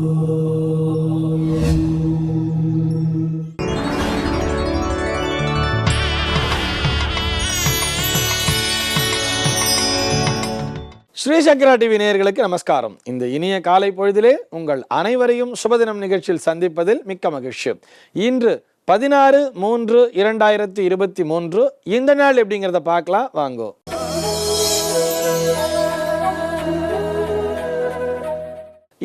ஸ்ரீ சங்கரா TV நேயர்களுக்கு நமஸ்காரம். இந்த இனிய காலை பொழுதிலே உங்கள் அனைவரையும் சுபதினம் நிகழ்ச்சியில் சந்திப்பதில் மிக்க மகிழ்ச்சி. இன்று 16/3/2023 இந்த நாள் எப்படிங்கிறத பார்க்கலாம் வாங்கோ.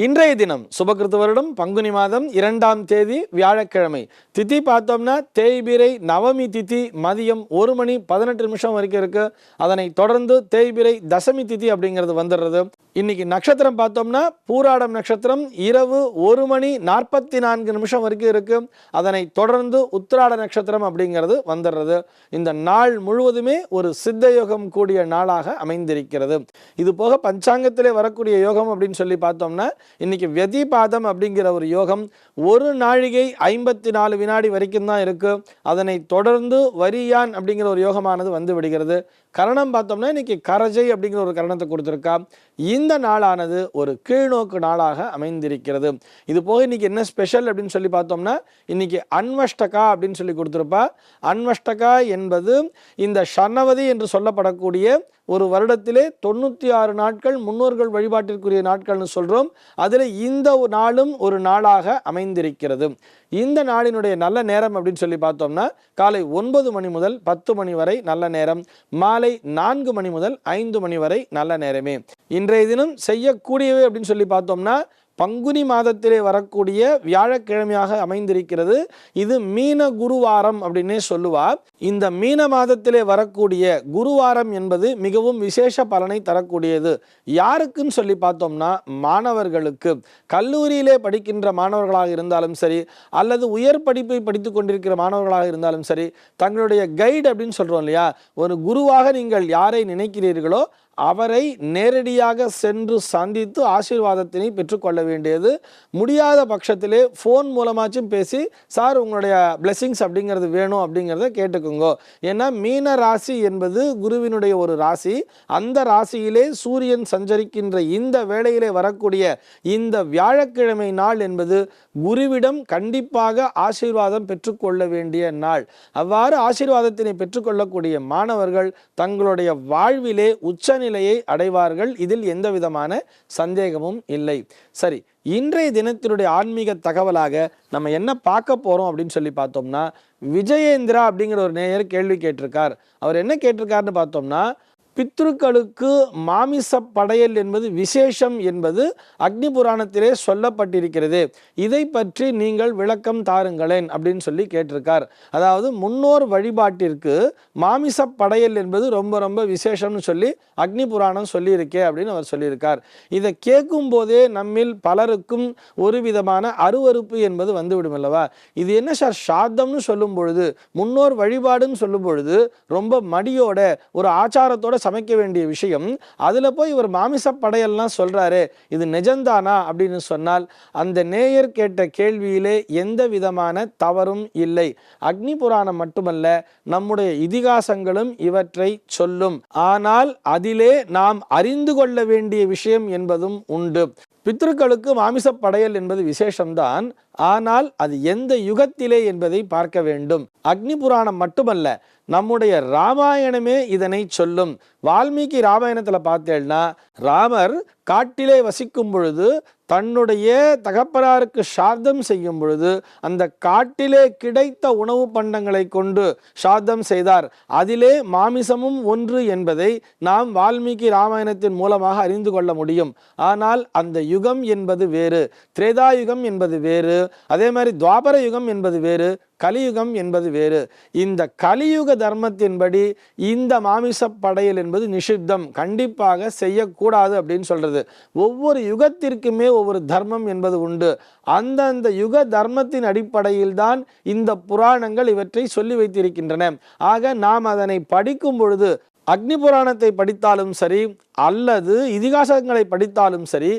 இன்றைய தினம் சுபகிருத்து வருடம் பங்குனி மாதம் 2ஆம் தேதி வியாழக்கிழமை. திதி பார்த்தோம்னா தேய்பிரை நவமி திதி மதியம் 1:18 வரைக்கும் இருக்கு. அதனை தொடர்ந்து தேய்பிரை தசமி திதி அப்படிங்கிறது வந்துடுறது. இன்னைக்கு நட்சத்திரம் பார்த்தோம்னா பூராடம் நட்சத்திரம் இரவு 1:44 வரைக்கும் இருக்கு. அதனை தொடர்ந்து உத்திராட நட்சத்திரம் அப்படிங்கிறது வந்துடுறது. இந்த நாள் முழுவதுமே ஒரு சித்த யோகம் கூடிய நாளாக அமைந்திருக்கிறது. இது போக பஞ்சாங்கத்திலே வரக்கூடிய யோகம் அப்படின்னு சொல்லி பார்த்தோம்னா இன்னைக்கு வெதிபாதம் அப்படிங்கிற ஒரு யோகம் 1 நாழிகை 54 வினாடி வரைக்கும் தான் இருக்கு. அதனை தொடர்ந்து வரியான் அப்படிங்கிற ஒரு யோகமானது வந்து விடுகிறது. கரணம் பார்த்தோம்னா இன்னைக்கு கரஜை அப்படிங்கிற ஒரு கரணத்தை கொடுத்துருக்கா. இந்த நாளானது ஒரு கீழ்நோக்கு நாளாக அமைந்திருக்கிறது. இது போக இன்னைக்கு என்ன ஸ்பெஷல் அப்படின்னு சொல்லி பார்த்தோம்னா இன்னைக்கு அன்வஷ்டகா அப்படின்னு சொல்லி கொடுத்துருப்பா. அன்வஷ்டகா என்பது இந்த ஷணவதி என்று சொல்லப்படக்கூடிய ஒரு வருடத்திலே 96 நாட்கள் முன்னோர்கள் வழிபாட்டிற்குரிய நாட்கள்னு சொல்றோம். அதில் இந்த நாளும் ஒரு நாளாக அமைந்திருக்கிறது. இந்த நாளினுடைய நல்ல நேரம் அப்படின்னு சொல்லி பார்த்தோம்னா காலை 9 மணி முதல் 10 மணி வரை நல்ல நேரம், மாலை 4 மணி முதல் 5 மணி வரை நல்ல நேரமே. இன்றைய தினம் செய்யக்கூடியவை அப்படின்னு சொல்லி பார்த்தோம்னா பங்குனி மாதத்திலே வரக்கூடிய வியாழக்கிழமையாக அமைந்திருக்கிறது. இது மீன குருவாரம் அப்படின்னே சொல்லுவா. இந்த மீன மாதத்திலே வரக்கூடிய குருவாரம் என்பது மிகவும் விசேஷ பலனை தரக்கூடியது. யாருக்குன்னு சொல்லி பார்த்தோம்னா மாணவர்களுக்கு, கல்லூரியிலே படிக்கின்ற மாணவர்களாக இருந்தாலும் சரி அல்லது உயர் படிப்பை படித்து கொண்டிருக்கிற மாணவர்களாக இருந்தாலும் சரி, தங்களுடைய கைடு அப்படின்னு சொல்றோம் இல்லையா, ஒரு குருவாக நீங்கள் யாரை நினைக்கிறீர்களோ அவரை நேரடியாக சென்று சந்தித்து ஆசீர்வாதத்தினை பெற்றுக்கொள்ள வேண்டியது. முடியாத பட்சத்திலே ஃபோன் மூலமாச்சும் பேசி சார் உங்களுடைய பிளெஸிங்ஸ் அப்படிங்கிறது வேணும் அப்படிங்கிறத கேட்டுக்கோங்க. ஏன்னா மீன ராசி என்பது குருவினுடைய ஒரு ராசி. அந்த ராசியிலே சூரியன் சஞ்சரிக்கின்ற இந்த வேளையிலே வரக்கூடிய இந்த வியாழக்கிழமை நாள் என்பது குருவிடம் கண்டிப்பாக ஆசீர்வாதம் பெற்றுக்கொள்ள வேண்டிய நாள். அவ்வாறு ஆசீர்வாதத்தினை பெற்றுக்கொள்ளக்கூடிய மாணவர்கள் தங்களுடைய வாழ்விலே உச்சநிலையை அடைவார்கள். இதில் எந்த விதமான சந்தேகமும் இல்லை. சரி, இன்றைய தினத்தினுடைய ஆன்மீக தகவலாக நம்ம என்ன பார்க்க போறோம் அப்படின்னு சொல்லி பார்த்தோம்னா, விஜயேந்திரா அப்படிங்கிற ஒரு நேயர் கேள்வி கேட்டிருக்கார். அவர் என்ன கேட்டிருக்காருன்னு பார்த்தோம்னா, பித்ருக்களுக்கு மாமிச படையல் என்பது விசேஷம் என்பது அக்னி புராணத்திலே சொல்லப்பட்டிருக்கிறது. இதை பற்றி நீங்கள் விளக்கம் தாருங்களேன் அப்படின்னு சொல்லி கேட்டிருக்கார். அதாவது முன்னோர் வழிபாட்டிற்கு மாமிச படையல் என்பது ரொம்ப ரொம்ப விசேஷம்னு சொல்லி அக்னி புராணம் சொல்லியிருக்கே அப்படின்னு அவர் சொல்லியிருக்கார். இதை கேட்கும் போதே நம்மில் பலருக்கும் ஒரு விதமான அருவருப்பு என்பது வந்துவிடும் அல்லவா. இது என்ன சார் சாத்தம்னு சொல்லும் பொழுது, முன்னோர் வழிபாடுன்னு சொல்லும் பொழுது ரொம்ப மடியோட ஒரு ஆச்சாரத்தோட சமைக்க வேண்டிய விஷயம், அதுல போய் இவர் மாமிச படையல்லாம் சொல்றாரு, இது நிஜந்தானா அப்படின்னு சொன்னால் அந்த நேயர் கேட்ட கேள்வியிலே எந்த விதமான தவறும் இல்லை. அக்னி புராணம் மட்டுமல்ல, நம்முடைய இதிகாசங்களும் இவற்றை சொல்லும். ஆனால் அதிலே நாம் அறிந்து கொள்ள வேண்டிய விஷயம் என்பதும் உண்டு. பித்ருக்களுக்கு மாமிச படையல் என்பது விசேஷம்தான். ஆனால் அது எந்த யுகத்திலே என்பதை பார்க்க வேண்டும். அக்னி புராணம் மட்டுமல்ல, நம்முடைய ராமாயணமே இதனை சொல்லும். வால்மீகி ராமாயணத்தில் பார்த்தேன்னா, ராமர் காட்டிலே வசிக்கும் பொழுது தன்னுடைய தகப்பனாருக்கு சார்த்தம் செய்யும் பொழுது அந்த காட்டிலே கிடைத்த உணவு பண்டங்களை கொண்டு சார்த்தம் செய்தார். அதிலே மாமிசமும் ஒன்று என்பதை நாம் வால்மீகி ராமாயணத்தின் மூலமாக அறிந்து கொள்ள முடியும். ஆனால் அந்த யுகம் என்பது வேறு, திரேதாயுகம் என்பது வேறு, அதே மாதிரி துவாபர யுகம் என்பது வேறு, கலியுகம் என்பது வேறு. இந்த கலியுக தர்மத்தின்படி இந்த மாமிச படையல் என்பது நிஷித்தம், கண்டிப்பாக செய்யக்கூடாது அப்படின்னு சொல்றது. ஒவ்வொரு யுகத்திற்குமே ஒவ்வொரு தர்மம் என்பது உண்டு. அந்தந்த யுக தர்மத்தின் அடிப்படையில் தான் இந்த புராணங்கள் இவற்றை சொல்லி வைத்திருக்கின்றன. ஆக நாம் அதனை படிக்கும் பொழுது அக்னி புராணத்தை படித்தாலும் சரி அல்லது இதிகாசங்களை படித்தாலும் சரி,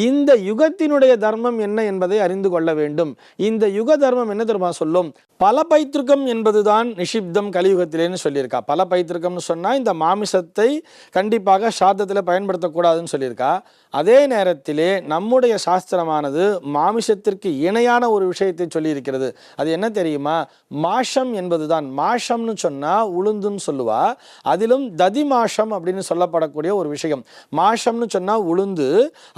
இந்த யுகத்தினுடைய தர்மம் என்ன என்பதை அறிந்து கொள்ள வேண்டும். இந்த யுக தர்மம் என்ன தெரியுமா சொல்லும்? பல பைத்திருக்கம் என்பதுதான் நிஷிப்தம் கலியுகத்திலேன்னு சொல்லியிருக்கா. பல பைத்திருக்கம்னு சொன்னா இந்த மாமிசத்தை கண்டிப்பாக சாதத்தில் பயன்படுத்தக்கூடாதுன்னு சொல்லியிருக்கா. அதே நேரத்திலே நம்முடைய சாஸ்திரமானது மாமிசத்திற்கு இணையான ஒரு விஷயத்தை சொல்லியிருக்கிறது. அது என்ன தெரியுமா? மாஷம் என்பதுதான். மாஷம்னு சொன்னா உளுந்துன்னு சொல்லுவா. அதிலும் ததி மாஷம் அப்படின்னு சொல்லப்படக்கூடிய ஒரு விஷயம். மாஷம்னு சொன்னா உளுந்து.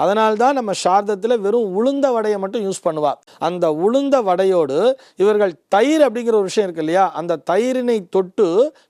அதனால்தான் நம்ம சார்தத்தில் வெறும் உளுந்த வடையை மட்டும் யூஸ் பண்ணுவா. அந்த உளுந்த வடையோடு இவர்கள் தயிர் அப்படிங்கிற ஒரு விஷயம் இருக்கு இல்லையா, அந்த தயிரினை தொட்டு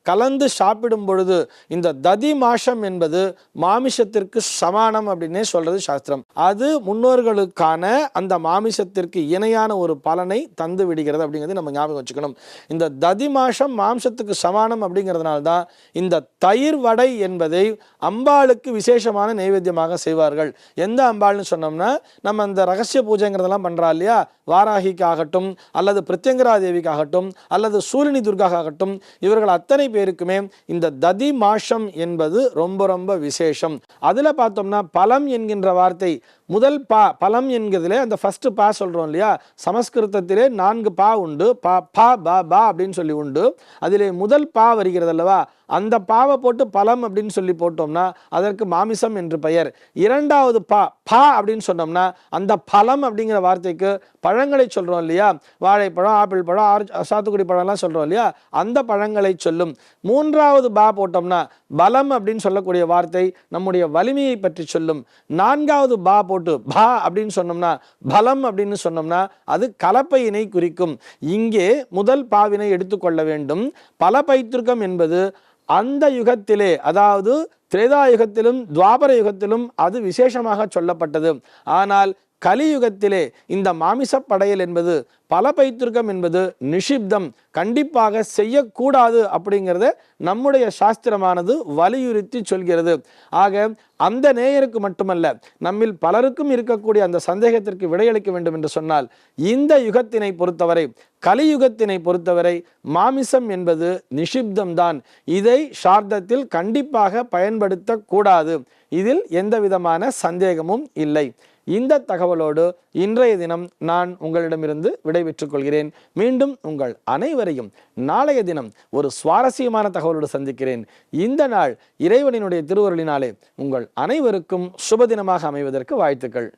கலந்து சாப்பிடும் பொழுது இந்த ததி மாஷம் என்பது மாமிசத்திற்கு சமானம் அப்படின்னே சொல்றது சாஸ்திரம். அது முன்னோர்களுக்கான அந்த மாமிசத்திற்கு இணையான ஒரு பலனை தந்து விடுகிறது அப்படிங்கிறது நம்ம ஞாபகம் வச்சுக்கணும். இந்த ததி மாஷம் மாம்சத்துக்கு சமானம் அப்படிங்கிறதுனால தான் இந்த தயிர் வடை என்பதை அம்பாளுக்கு விசேஷமான நைவேத்தியமாக செய்வார்கள். எந்த அம்பாள்னு சொன்னோம்னா, நம்ம இந்த ரகசிய பூஜைங்கிறதெல்லாம் பண்றா இல்லையா, வாராகிக்காகட்டும் அல்லது பிரத்யங்கரா தேவிக்காகட்டும் அல்லது சூலினி துர்காகட்டும், இவர்கள் அத்தனை பேருக்குமே இந்த ததி மாஷம் என்பது ரொம்ப ரொம்ப விசேஷம். அதுல பார்த்தோம்னா பலம் என்கின்ற வார்த்தை முதல் பா, பலம் என்கிறதுல அந்த ஃபர்ஸ்ட் பா சொல்றோம் இல்லையா, சமஸ்கிருதத்திலே 4 பா உண்டு. பா பா பா பா அப்படின்னு சொல்லி உண்டு. அதிலே முதல் பா வருகிறது அல்லவா, அந்த பாவை போட்டு பலம் அப்படின்னு சொல்லி போட்டோம்னா அதற்கு மாமிசம் என்று பெயர். இரண்டாவது பா பா அப்படின்னு சொன்னோம்னா அந்த பலம் அப்படிங்கிற வார்த்தைக்கு பழங்களை சொல்றோம் இல்லையா, வாழைப்பழம், ஆப்பிள் பழம், சாத்துக்குடி பழம்லாம் சொல்றோம் இல்லையா, அந்த பழங்களை சொல்லும். மூன்றாவது பா போட்டோம்னா பலம் அப்படின்னு சொல்லக்கூடிய வார்த்தை நம்முடைய வலிமையை பற்றி சொல்லும். நான்காவது பா போட்டு பா அப்படின்னு சொன்னோம்னா பலம் அப்படின்னு சொன்னோம்னா அது கலப்பையினை குறிக்கும். இங்கே முதல் பாவினை எடுத்துக்கொள்ள வேண்டும். பல பைத்திருக்கம் என்பது அந்த யுகத்திலே, அதாவது திரேதா யுகத்திலும் துவாபர யுகத்திலும் அது விசேஷமாக சொல்லப்பட்டது. ஆனால் கலியுகத்திலே இந்த மாமிச படையல் என்பது, பல பைத்திருக்கம் என்பது நிஷிப்தம், கண்டிப்பாக செய்யக்கூடாது அப்படிங்கிறத நம்முடைய சாஸ்திரமானது வலியுறுத்தி சொல்கிறது. ஆக அந்த நேயருக்கு மட்டுமல்ல, நம்மில் பலருக்கும் இருக்கக்கூடிய அந்த சந்தேகத்திற்கு விடையளிக்க வேண்டும் என்று சொன்னால், இந்த யுகத்தினை பொறுத்தவரை, கலியுகத்தினை பொறுத்தவரை மாமிசம் என்பது நிஷிப்தம் தான். இதை சார்தத்தில் கண்டிப்பாக பயன்படுத்தக்கூடாது. இதில் எந்த விதமான சந்தேகமும் இல்லை. இந்த தகவலோடு இன்றைய தினம் நான் உங்களிடமிருந்து விடைபெற்றுக் கொள்கிறேன். மீண்டும் உங்கள் அனைவரையும் நாளைய தினம் ஒரு சுவாரஸ்யமான தகவலோடு சந்திக்கிறேன். இந்த நாள் இறைவனினுடைய திருவருளினாலே உங்கள் அனைவருக்கும் சுபதினமாக அமைவதற்கு வாழ்த்துக்கள்.